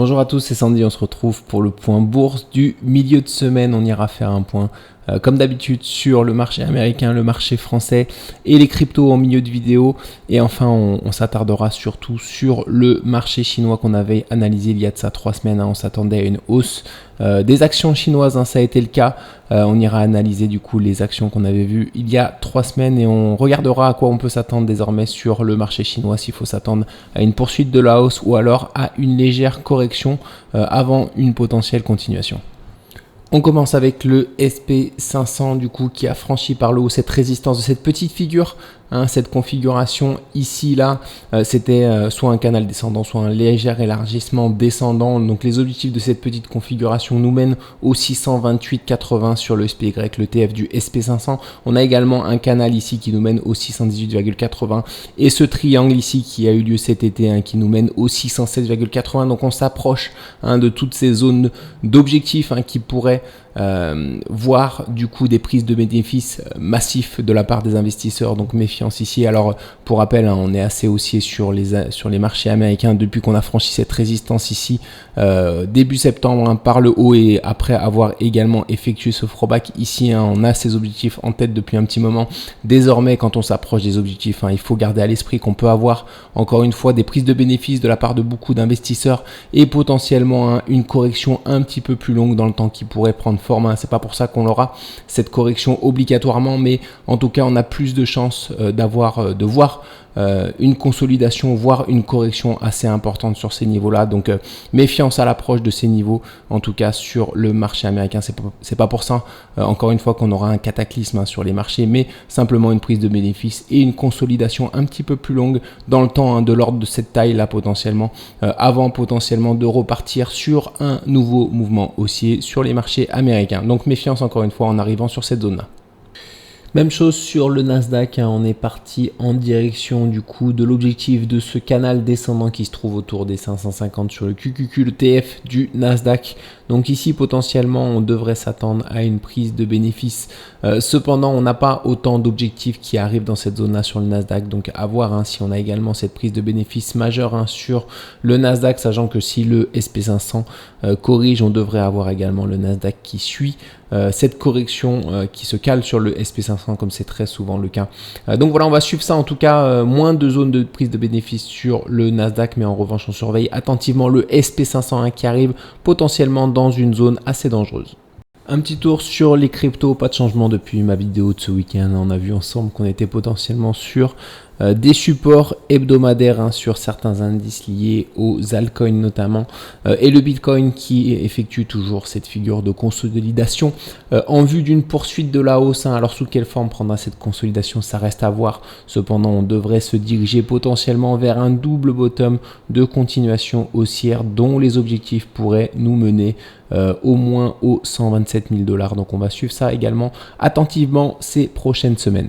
Bonjour à tous, c'est Sandy, on se retrouve pour le point bourse du milieu de semaine. On ira faire un point comme d'habitude sur le marché américain, le marché français et les cryptos en milieu de vidéo. Et enfin, on s'attardera surtout sur le marché chinois qu'on avait analysé il y a de ça 3 semaines. On s'attendait à une hausse des actions chinoises, ça a été le cas. On ira analyser du coup les actions qu'on avait vues il y a 3 semaines et on regardera à quoi on peut s'attendre désormais sur le marché chinois, s'il faut s'attendre à une poursuite de la hausse ou alors à une légère correction avant une potentielle continuation. On commence avec le SP500 du coup qui a franchi par le haut cette résistance de cette petite figure. Cette configuration ici là, c'était soit un canal descendant, soit un léger élargissement descendant. Donc les objectifs de cette petite configuration nous mènent au 628,80 sur le SPY, le TF du SP500. On a également un canal ici qui nous mène au 618,80 et ce triangle ici qui a eu lieu cet été qui nous mène au 607,80. Donc on s'approche de toutes ces zones d'objectifs qui pourraient voir du coup des prises de bénéfices massifs de la part des investisseurs, donc méfiance ici. Alors pour rappel, on est assez haussier sur les marchés américains depuis qu'on a franchi cette résistance ici début septembre par le haut et après avoir également effectué ce throwback ici, on a ces objectifs en tête depuis un petit moment. Désormais, quand on s'approche des objectifs, il faut garder à l'esprit qu'on peut avoir encore une fois des prises de bénéfices de la part de beaucoup d'investisseurs et potentiellement une correction un petit peu plus longue dans le temps qui pourrait prendre forme. C'est pas pour ça qu'on aura cette correction obligatoirement, mais en tout cas on a plus de chances de voir une consolidation, voire une correction assez importante sur ces niveaux-là. Donc méfiance à l'approche de ces niveaux, en tout cas sur le marché américain. C'est pas pour ça, encore une fois, qu'on aura un cataclysme sur les marchés, mais simplement une prise de bénéfice et une consolidation un petit peu plus longue dans le temps, de l'ordre de cette taille-là potentiellement, avant potentiellement de repartir sur un nouveau mouvement haussier sur les marchés américains. Donc méfiance encore une fois en arrivant sur cette zone-là. Même chose sur le Nasdaq, on est parti en direction du coup de l'objectif de ce canal descendant qui se trouve autour des 550 sur le QQQ, le TF du Nasdaq. Donc ici potentiellement on devrait s'attendre à une prise de bénéfice. Cependant on n'a pas autant d'objectifs qui arrivent dans cette zone là sur le Nasdaq, donc à voir si on a également cette prise de bénéfice majeure sur le Nasdaq, sachant que si le SP500 corrige, on devrait avoir également le Nasdaq qui suit cette correction qui se cale sur le SP500 comme c'est très souvent le cas. Donc voilà, on va suivre ça, en tout cas moins de zones de prise de bénéfice sur le Nasdaq, mais en revanche on surveille attentivement le SP500 qui arrive potentiellement dans une zone assez dangereuse. Un petit tour sur les cryptos, pas de changement depuis ma vidéo de ce week-end. On a vu ensemble qu'on était potentiellement sur des supports hebdomadaires sur certains indices liés aux altcoins notamment, et le Bitcoin qui effectue toujours cette figure de consolidation en vue d'une poursuite de la hausse. Alors sous quelle forme prendra cette consolidation, ça reste à voir. Cependant, on devrait se diriger potentiellement vers un double bottom de continuation haussière dont les objectifs pourraient nous mener au moins aux 127 000 $. Donc on va suivre ça également attentivement ces prochaines semaines.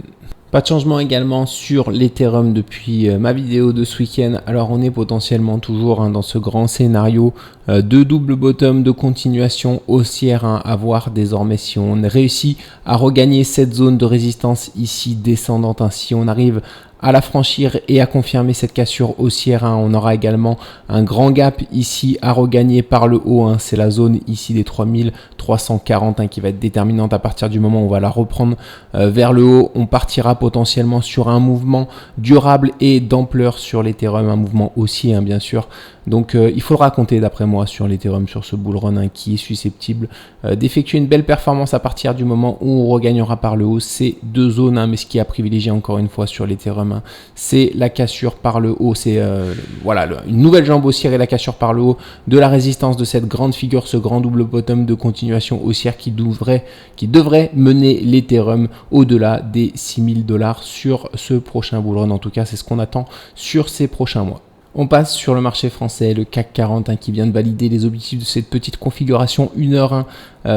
Pas de changement également sur l'Ethereum depuis ma vidéo de ce week-end. Alors on est potentiellement toujours dans ce grand scénario de double bottom de continuation haussière à voir désormais si on réussit à regagner cette zone de résistance ici descendante. Si on arrive à la franchir et à confirmer cette cassure haussière, on aura également un grand gap ici à regagner par le haut. C'est la zone ici des 3340 qui va être déterminante. À partir du moment où on va la reprendre vers le haut, on partira potentiellement sur un mouvement durable et d'ampleur sur l'Ethereum, un mouvement haussier bien sûr. Donc il faudra compter d'après moi sur l'Ethereum, sur ce bull run qui est susceptible d'effectuer une belle performance à partir du moment où on regagnera par le haut ces deux zones. Mais ce qui est à privilégier encore une fois sur l'Ethereum, c'est la cassure par le haut. C'est une nouvelle jambe haussière et la cassure par le haut de la résistance de cette grande figure, ce grand double bottom de continuation haussière qui devrait mener l'Ethereum au-delà des 6 000 $ sur ce prochain bull run. En tout cas, c'est ce qu'on attend sur ces prochains mois. On passe sur le marché français, le CAC 40 qui vient de valider les objectifs de cette petite configuration 1h1.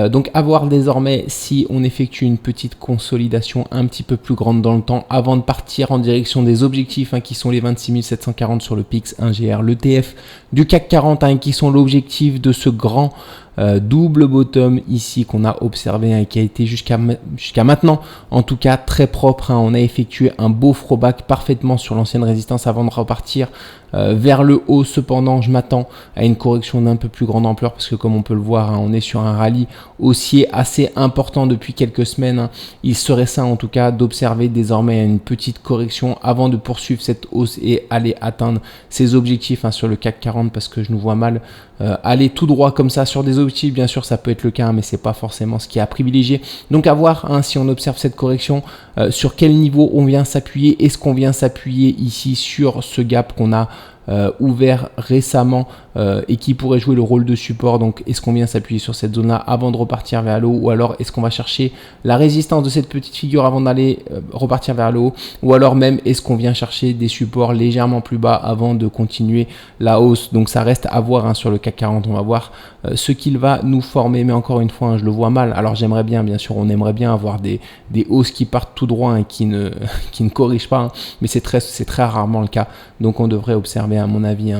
Donc à voir désormais si on effectue une petite consolidation un petit peu plus grande dans le temps avant de partir en direction des objectifs qui sont les 26 740 sur le PIX 1GR, le TF du CAC 40 qui sont l'objectif de ce grand double bottom ici qu'on a observé et qui a été jusqu'à maintenant en tout cas très propre. On a effectué un beau throwback parfaitement sur l'ancienne résistance avant de repartir vers le haut. Cependant, je m'attends à une correction d'un peu plus grande ampleur parce que comme on peut le voir, on est sur un rallye haussier assez important depuis quelques semaines. Il serait sain en tout cas d'observer désormais une petite correction avant de poursuivre cette hausse et aller atteindre ses objectifs sur le CAC 40 parce que je nous vois mal aller tout droit comme ça sur des objectifs. Bien sûr, ça peut être le cas, mais c'est pas forcément ce qui est à privilégier. Donc à voir si on observe cette correction, sur quel niveau on vient s'appuyer. Est-ce qu'on vient s'appuyer ici sur ce gap qu'on a ouvert récemment et qui pourrait jouer le rôle de support? Donc est-ce qu'on vient s'appuyer sur cette zone là avant de repartir vers le haut, ou alors est-ce qu'on va chercher la résistance de cette petite figure avant d'aller repartir vers le haut, ou alors même est-ce qu'on vient chercher des supports légèrement plus bas avant de continuer la hausse? Donc ça reste à voir sur le CAC 40. On va voir ce qu'il va nous former, mais encore une fois je le vois mal. Alors j'aimerais bien sûr, on aimerait bien avoir des hausses qui partent tout droit et qui ne corrigent pas, mais c'est très rarement le cas. Donc on devrait observer à mon avis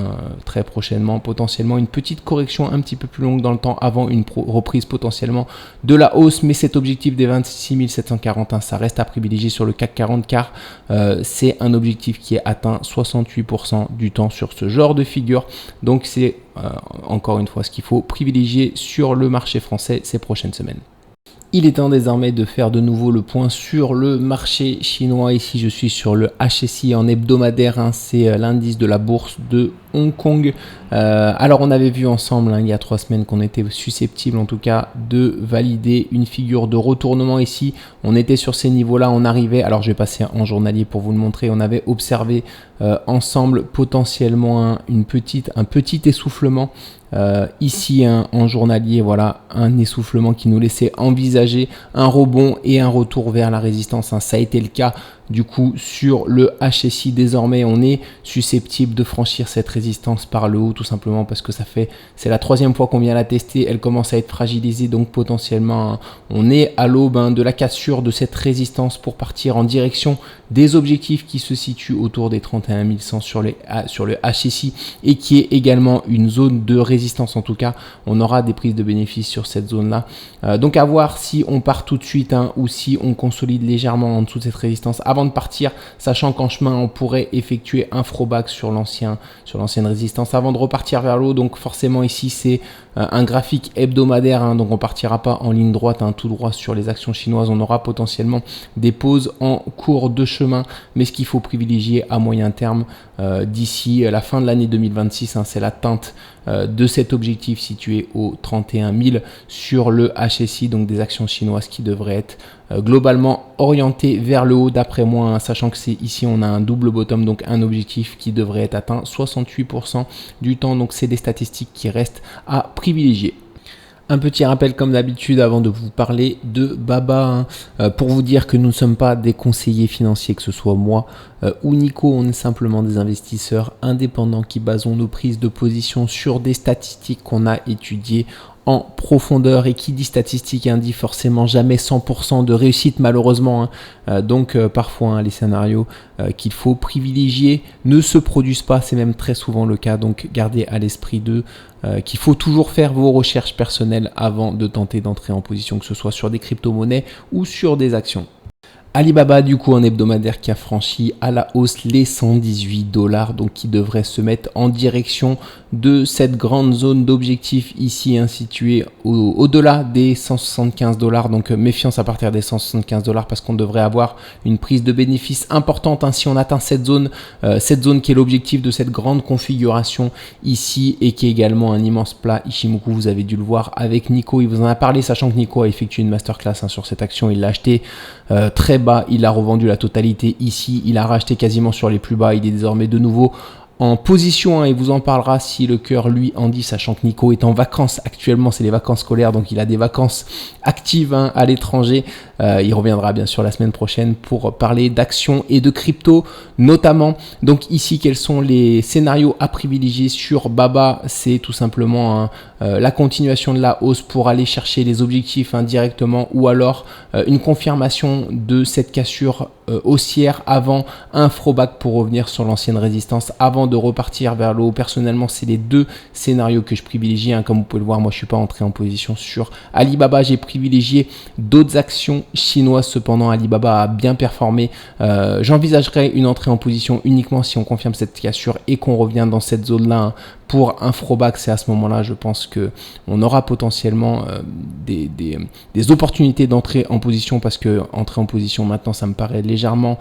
très prochainement potentiellement une petite correction un petit peu plus longue dans le temps avant une reprise potentiellement de la hausse. Mais cet objectif des 26 740, ça reste à privilégier sur le CAC 40 car c'est un objectif qui est atteint 68% du temps sur ce genre de figure. Donc c'est encore une fois ce qu'il faut privilégier sur le marché français ces prochaines semaines. Il est temps désormais de faire de nouveau le point sur le marché chinois. Ici, je suis sur le HSI en hebdomadaire. C'est l'indice de la bourse de Hong Kong. Alors, on avait vu ensemble il y a 3 semaines qu'on était susceptible en tout cas de valider une figure de retournement ici. On était sur ces niveaux-là, on arrivait. Alors, je vais passer en journalier pour vous le montrer. On avait observé ensemble potentiellement un petit essoufflement. Ici en journalier, voilà un essoufflement qui nous laissait envisager un rebond et un retour vers la résistance. Ça a été le cas du coup sur le HSI. Désormais on est susceptible de franchir cette résistance par le haut, tout simplement parce que c'est la 3e fois qu'on vient la tester. Elle commence à être fragilisée, donc potentiellement on est à l'aube de la cassure de cette résistance pour partir en direction des objectifs qui se situent autour des 31 100 sur le HSI et qui est également une zone de résistance. En tout cas, on aura des prises de bénéfices sur cette zone-là. Donc à voir si on part tout de suite ou si on consolide légèrement en dessous de cette résistance avant de partir, sachant qu'en chemin, on pourrait effectuer un throwback sur l'ancienne résistance avant de repartir vers le haut. Donc forcément ici, c'est un graphique hebdomadaire, donc on partira pas en ligne droite tout droit sur les actions chinoises. On aura potentiellement des pauses en cours de chemin, mais ce qu'il faut privilégier à moyen terme d'ici la fin de l'année 2026, c'est l'atteinte de cet objectif situé au 31 000 sur le HSI, donc des actions chinoises qui devraient être globalement orientées vers le haut d'après moi, sachant que c'est ici on a un double bottom, donc un objectif qui devrait être atteint 68% du temps. Donc c'est des statistiques qui restent à privilégier. Un petit rappel comme d'habitude avant de vous parler de Baba, pour vous dire que nous ne sommes pas des conseillers financiers, que ce soit moi ou Nico, on est simplement des investisseurs indépendants qui basons nos prises de position sur des statistiques qu'on a étudiées en profondeur, et qui dit statistique dit forcément jamais 100% de réussite malheureusement. Donc parfois les scénarios qu'il faut privilégier ne se produisent pas, c'est même très souvent le cas. Donc gardez à l'esprit qu'il faut toujours faire vos recherches personnelles avant de tenter d'entrer en position, que ce soit sur des crypto-monnaies ou sur des actions. Alibaba du coup en hebdomadaire qui a franchi à la hausse les $118, donc qui devrait se mettre en direction de cette grande zone d'objectif ici située au-delà des $175. Donc méfiance à partir des $175 parce qu'on devrait avoir une prise de bénéfice importante si on atteint cette zone qui est l'objectif de cette grande configuration ici, et qui est également un immense plat Ichimoku. Vous avez dû le voir avec Nico, il vous en a parlé, sachant que Nico a effectué une masterclass sur cette action. Il l'a acheté très bas, il a revendu la totalité ici, il a racheté quasiment sur les plus bas, il est désormais de nouveau en position, et vous en parlera si le cœur lui en dit, sachant que Nico est en vacances actuellement, c'est les vacances scolaires, donc il a des vacances actives à l'étranger. Il reviendra bien sûr la semaine prochaine pour parler d'actions et de crypto notamment. Donc ici, quels sont les scénarios à privilégier sur Baba? C'est tout simplement la continuation de la hausse pour aller chercher les objectifs directement, ou alors une confirmation de cette cassure haussière avant un throwback pour revenir sur l'ancienne résistance, avant de repartir vers le haut. Personnellement, c'est les deux scénarios que je privilégie. Comme vous pouvez le voir, moi je suis pas entré en position sur Alibaba, j'ai privilégié d'autres actions chinoises. Cependant, Alibaba a bien performé. J'envisagerais une entrée en position uniquement si on confirme cette cassure et qu'on revient dans cette zone-là pour un throwback. C'est à ce moment-là, je pense que on aura potentiellement des opportunités d'entrer en position, parce que entrer en position maintenant, ça me paraît légèrement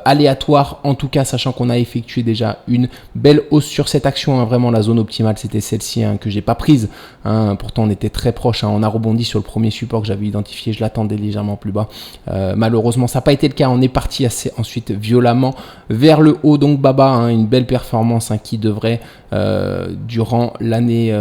aléatoire. En tout cas, sachant qu'on a effectué déjà une belle hausse sur cette action. Vraiment, la zone optimale, c'était celle-ci que j'ai pas prise. Pourtant, on était très proche. On a rebondi sur le premier support que j'avais identifié. Je l'attendais légèrement plus bas. Malheureusement, ça n'a pas été le cas. On est parti ensuite violemment vers le haut. Donc, Baba, une belle performance qui devrait durant l'année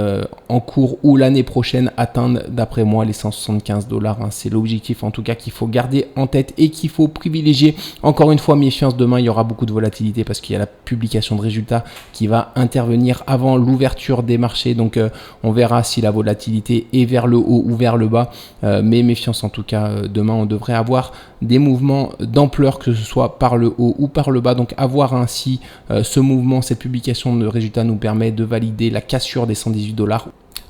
en cours ou l'année prochaine atteindre, d'après moi, les 175 $. C'est l'objectif en tout cas qu'il faut garder en tête et qu'il faut privilégier. Encore une fois, méfiance, demain il y aura beaucoup de volatilité parce qu'il y a la publication de résultats qui va intervenir avant l'ouverture des marchés. Donc on verra si la volatilité est vers le haut ou vers le bas, mais méfiance en tout cas. Demain on devrait avoir des mouvements d'ampleur, que ce soit par le haut ou par le bas. Donc à voir si ce mouvement, cette publication de résultats nous permet de valider la cassure des 118 $.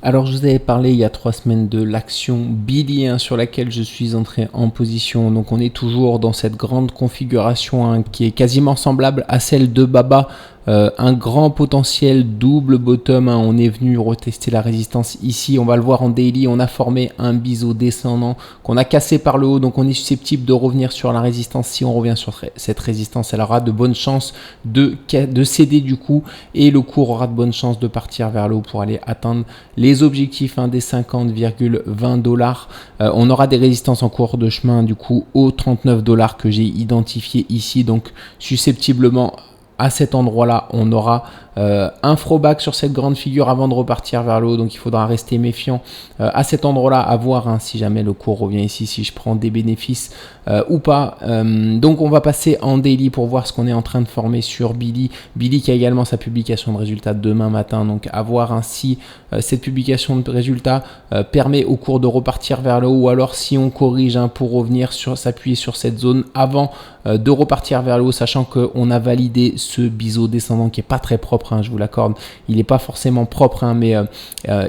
Alors je vous avais parlé il y a 3 semaines de l'action Billy sur laquelle je suis entré en position. Donc on est toujours dans cette grande configuration qui est quasiment semblable à celle de Baba. Un grand potentiel double bottom. On est venu retester la résistance ici. On va le voir en daily. On a formé un biseau descendant qu'on a cassé par le haut. Donc on est susceptible de revenir sur la résistance. Si on revient sur cette résistance, elle aura de bonnes chances de céder du coup. Et le cours aura de bonnes chances de partir vers le haut pour aller atteindre les objectifs des 50,20 $. On aura des résistances en cours de chemin du coup aux 39 $ que j'ai identifié ici. Donc susceptiblement, à cet endroit-là, on aura un throwback sur cette grande figure avant de repartir vers le haut. Donc il faudra rester méfiant à cet endroit-là, à voir si jamais le cours revient ici, si je prends des bénéfices ou pas. Donc on va passer en daily pour voir ce qu'on est en train de former sur Billy. Billy qui a également sa publication de résultats demain matin. Donc à voir si cette publication de résultats permet au cours de repartir vers le haut, ou alors si on corrige pour revenir s'appuyer sur cette zone avant de repartir vers le haut, sachant qu'on a validé ce biseau descendant qui est pas très propre, je vous l'accorde. Il n'est pas forcément propre, mais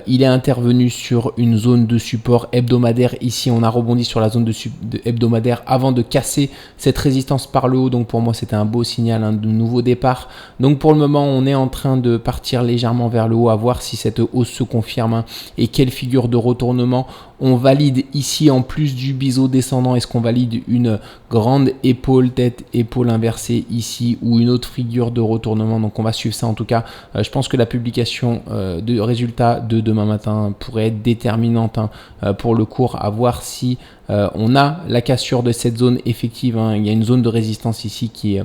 il est intervenu sur une zone de support hebdomadaire. Ici, on a rebondi sur la zone de hebdomadaire avant de casser cette résistance par le haut. Donc pour moi, c'était un beau signal de nouveau départ. Donc pour le moment, on est en train de partir légèrement vers le haut, à voir si cette hausse se confirme et quelle figure de retournement on valide ici en plus du biseau descendant. Est-ce qu'on valide une grande épaule, tête, épaule inversée ici, ou une autre figure de retournement? Donc on va suivre ça. En tout cas, je pense que la publication de résultats de demain matin pourrait être déterminante pour le cours, à voir si on a la cassure de cette zone effective. Il y a une zone de résistance ici qui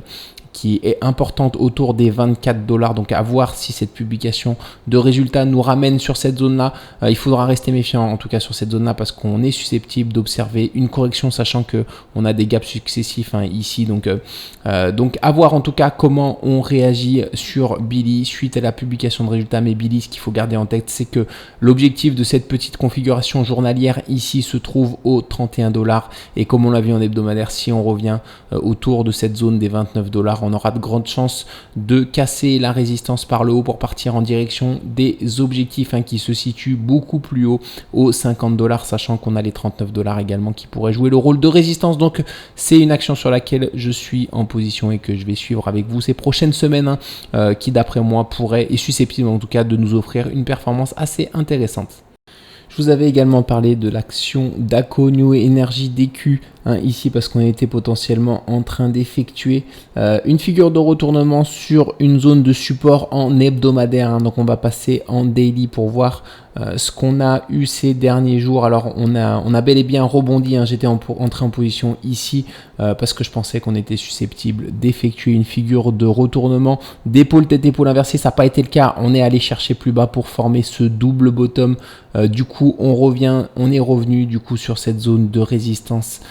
est importante autour des 24 $. Donc à voir si cette publication de résultats nous ramène sur cette zone-là. Il faudra rester méfiant en tout cas sur cette zone-là, parce qu'on est susceptible d'observer une correction, sachant que on a des gaps successifs ici. Donc à voir en tout cas comment on réagit sur Billy suite à la publication de résultats. Mais Billy, ce qu'il faut garder en tête, c'est que l'objectif de cette petite configuration journalière ici se trouve aux 31 $. Et comme on l'a vu en hebdomadaire, si on revient autour de cette zone des 29 $, on aura de grandes chances de casser la résistance par le haut pour partir en direction des objectifs qui se situent beaucoup plus haut, aux 50 $, sachant qu'on a les 39 $ également qui pourraient jouer le rôle de résistance. Donc c'est une action sur laquelle je suis en position et que je vais suivre avec vous ces prochaines semaines, qui d'après moi est susceptible en tout cas de nous offrir une performance assez intéressante. Je vous avais également parlé de l'action Daqo New Energy DQ ici, parce qu'on était potentiellement en train d'effectuer une figure de retournement sur une zone de support en hebdomadaire. Donc on va passer en daily pour voir ce qu'on a eu ces derniers jours. Alors on a bel et bien rebondi. J'étais entré en position ici parce que je pensais qu'on était susceptible d'effectuer une figure de retournement d'épaule tête épaule inversée. Ça n'a pas été le cas. On est allé chercher plus bas pour former ce double bottom. Du coup on est revenu du coup sur cette zone de résistance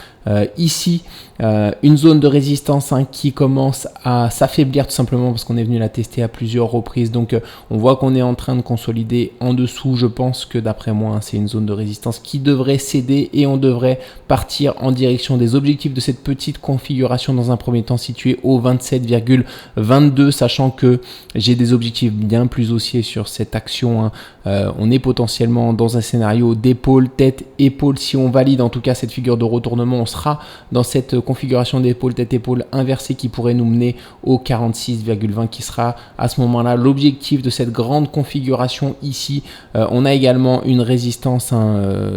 ici. Une zone de résistance qui commence à s'affaiblir tout simplement parce qu'on est venu la tester à plusieurs reprises. Donc on voit qu'on est en train de consolider en dessous. Je pense que d'après moi, c'est une zone de résistance qui devrait céder et on devrait partir en direction des objectifs de cette petite configuration dans un premier temps située au 27,22, sachant que j'ai des objectifs bien plus haussiers sur cette action. On est potentiellement dans un scénario d'épaule, tête, épaule. Si on valide en tout cas cette figure de retournement, on sera dans cette configuration d'épaule, tête, épaule inversée qui pourrait nous mener au 46,20 qui sera à ce moment-là l'objectif de cette grande configuration ici. On a également une résistance,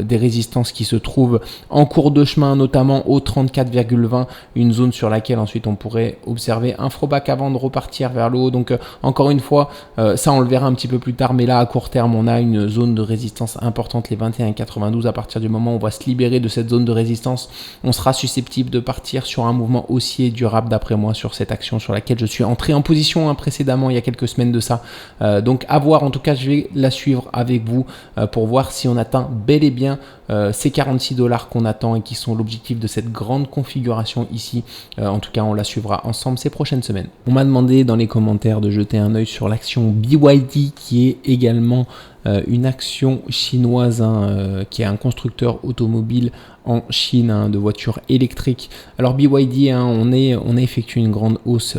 des résistances qui se trouvent en cours de chemin, notamment au 34,20, une zone sur laquelle ensuite on pourrait observer un throwback avant de repartir vers le haut. Donc encore une fois, ça on le verra un petit peu plus tard, mais là à court terme on a une zone de résistance importante, les 21,92. À partir du moment où on va se libérer de cette zone de résistance, on sera susceptible de partir sur un mouvement haussier durable d'après moi sur cette action sur laquelle je suis entré en position précédemment il y a quelques semaines de ça. Donc à voir, en tout cas je vais la suivre avec vous pour voir si on atteint bel et bien ces 46 $ qu'on attend et qui sont l'objectif de cette grande configuration ici. En tout cas on la suivra ensemble ces prochaines semaines. On m'a demandé dans les commentaires de jeter un œil sur l'action BYD qui est également une action chinoise qui est un constructeur automobile en Chine de voitures électriques. Alors BYD, on a effectué une grande hausse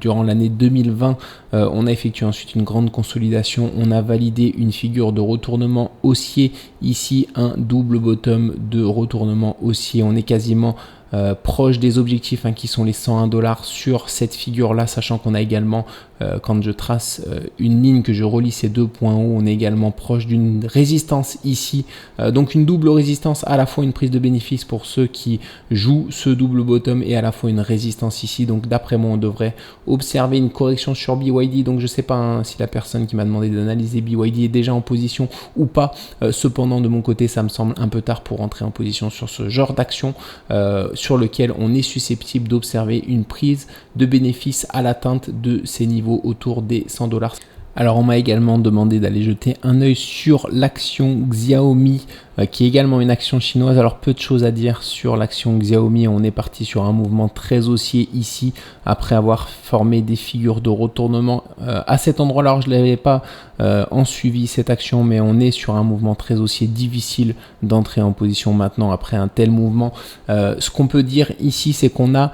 durant l'année 2020. On a effectué ensuite une grande consolidation. On a validé une figure de retournement haussier. Ici, un double bottom de retournement haussier. On est quasiment proche des objectifs qui sont les 101 $ sur cette figure là, sachant qu'on a également quand je trace une ligne que je relie ces deux points hauts, on est également proche d'une résistance ici, donc une double résistance, à la fois une prise de bénéfice pour ceux qui jouent ce double bottom et à la fois une résistance ici. Donc d'après moi on devrait observer une correction sur BYD. Donc je sais pas si la personne qui m'a demandé d'analyser BYD est déjà en position ou pas, cependant de mon côté ça me semble un peu tard pour entrer en position sur ce genre d'action sur lequel on est susceptible d'observer une prise de bénéfice à l'atteinte de ces niveaux autour des 100 $. Alors on m'a également demandé d'aller jeter un œil sur l'action Xiaomi qui est également une action chinoise. Alors peu de choses à dire sur l'action Xiaomi. On est parti sur un mouvement très haussier ici après avoir formé des figures de retournement à cet endroit-là. Alors je ne l'avais pas en suivi cette action, mais on est sur un mouvement très haussier, difficile d'entrer en position maintenant après un tel mouvement. Ce qu'on peut dire ici, c'est qu'on a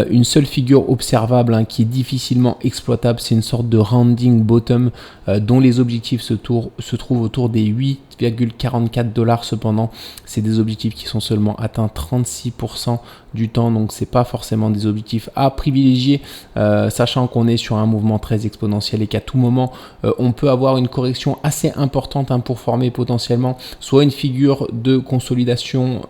une seule figure observable qui est difficilement exploitable. C'est une sorte de rounding bottom dont les objectifs se trouvent autour des 8,44 $. Cependant, c'est des objectifs qui sont seulement atteints 36% du temps, donc c'est pas forcément des objectifs à privilégier, sachant qu'on est sur un mouvement très exponentiel et qu'à tout moment on peut avoir une correction assez importante pour former potentiellement soit une figure de consolidation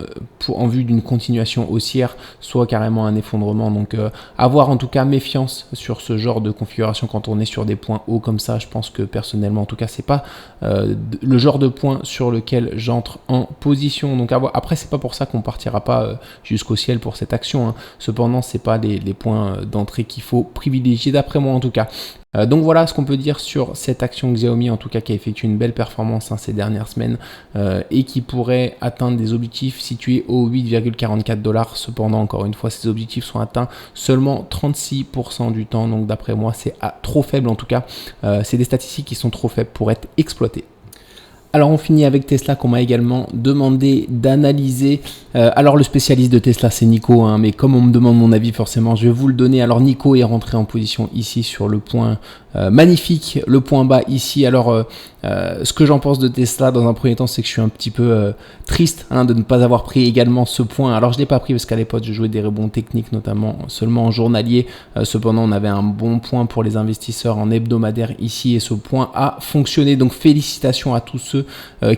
en vue d'une continuation haussière, soit carrément un effondrement. Donc avoir en tout cas méfiance sur ce genre de configuration quand on est sur des points hauts comme ça. Je pense que personnellement en tout cas c'est pas le genre de point sur lequel j'entre en position. Donc après c'est pas pour ça qu'on partira pas jusqu'au ciel pour cette action. Cependant c'est pas les points d'entrée qu'il faut privilégier d'après moi en tout cas. Donc voilà ce qu'on peut dire sur cette action Xiaomi, en tout cas qui a effectué une belle performance ces dernières semaines et qui pourrait atteindre des objectifs situés aux 8,44 $. Cependant, encore une fois, ces objectifs sont atteints seulement 36% du temps. Donc d'après moi, c'est trop faible en tout cas. C'est des statistiques qui sont trop faibles pour être exploitées. Alors on finit avec Tesla qu'on m'a également demandé d'analyser. Alors le spécialiste de Tesla c'est Nico, mais comme on me demande mon avis forcément je vais vous le donner. Alors Nico est rentré en position ici sur le point magnifique, le point bas ici. Alors ce que j'en pense de Tesla dans un premier temps c'est que je suis un petit peu triste de ne pas avoir pris également ce point. Alors je ne l'ai pas pris parce qu'à l'époque je jouais des rebonds techniques notamment seulement en journalier. Cependant on avait un bon point pour les investisseurs en hebdomadaire ici et ce point a fonctionné. Donc félicitations à tous ceux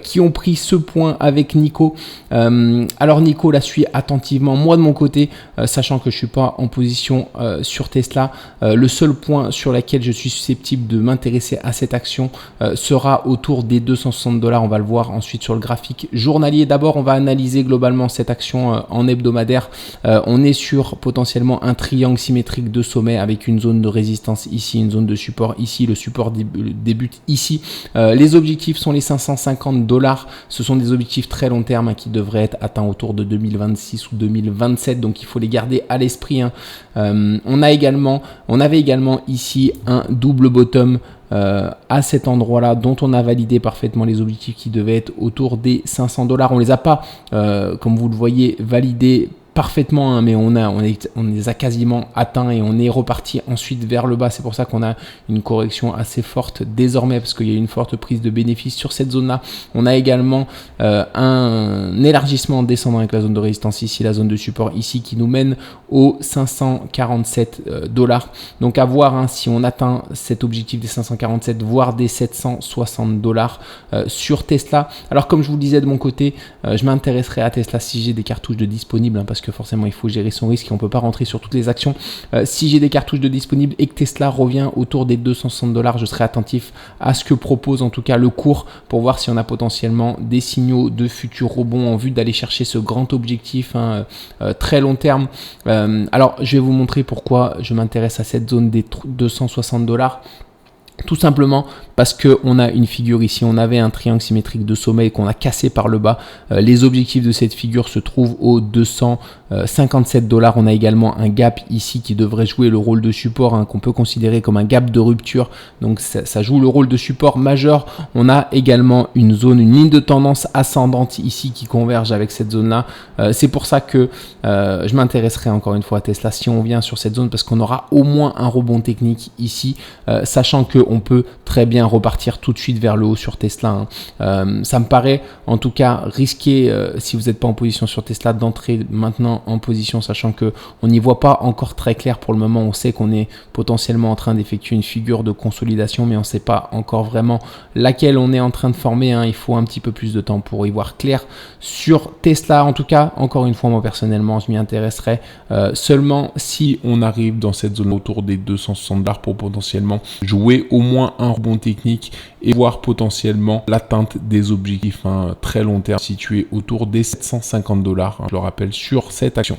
qui ont pris ce point avec Nico. Alors Nico la suit attentivement. Moi de mon côté, sachant que je suis pas en position sur Tesla, le seul point sur lequel je suis susceptible de m'intéresser à cette action sera autour des 260 $. On va le voir ensuite sur le graphique journalier. D'abord on va analyser globalement cette action en hebdomadaire. On est sur potentiellement un triangle symétrique de sommet avec une zone de résistance ici, une zone de support ici. Le support débute ici. Les objectifs sont les 500 $750. Ce sont des objectifs très long terme qui devraient être atteints autour de 2026 ou 2027, donc il faut les garder à l'esprit. On avait également ici un double bottom à cet endroit-là, dont on a validé parfaitement les objectifs qui devaient être autour des $500. On les a pas, comme vous le voyez, validés parfaitement, mais on les a quasiment atteints et on est reparti ensuite vers le bas. C'est pour ça qu'on a une correction assez forte désormais, parce qu'il y a une forte prise de bénéfice sur cette zone-là. On a également un élargissement descendant avec la zone de résistance ici, la zone de support ici, qui nous mène aux $547. Donc à voir si on atteint cet objectif des 547, voire des $760 sur Tesla. Alors comme je vous le disais de mon côté, je m'intéresserai à Tesla si j'ai des cartouches de disponibles, parce que forcément il faut gérer son risque et on ne peut pas rentrer sur toutes les actions. Si j'ai des cartouches de disponibles et que Tesla revient autour des $260, je serai attentif à ce que propose en tout cas le cours, pour voir si on a potentiellement des signaux de futurs rebonds en vue d'aller chercher ce grand objectif très long terme. Alors je vais vous montrer pourquoi je m'intéresse à cette zone des $260. Tout simplement parce qu'on a une figure ici, on avait un triangle symétrique de sommet qu'on a cassé par le bas. Les objectifs de cette figure se trouvent aux $257. On a également un gap ici qui devrait jouer le rôle de support, qu'on peut considérer comme un gap de rupture. Donc ça joue le rôle de support majeur. On a également une ligne de tendance ascendante ici qui converge avec cette zone-là. C'est pour ça que je m'intéresserai encore une fois à Tesla si on vient sur cette zone, parce qu'on aura au moins un rebond technique ici, sachant qu'on peut très bien repartir tout de suite vers le haut sur Tesla. Ça me paraît en tout cas risqué, si vous n'êtes pas en position sur Tesla, d'entrer maintenant en position, sachant que on n'y voit pas encore très clair pour le moment. On sait qu'on est potentiellement en train d'effectuer une figure de consolidation, mais on ne sait pas encore vraiment laquelle on est en train de former. Il faut un petit peu plus de temps pour y voir clair sur Tesla. En tout cas, encore une fois, moi personnellement, je m'y intéresserai seulement si on arrive dans cette zone autour des $260 pour potentiellement jouer au moins un rebond technique et voir potentiellement l'atteinte des objectifs très long terme situés autour des $750, je le rappelle, sur cette action.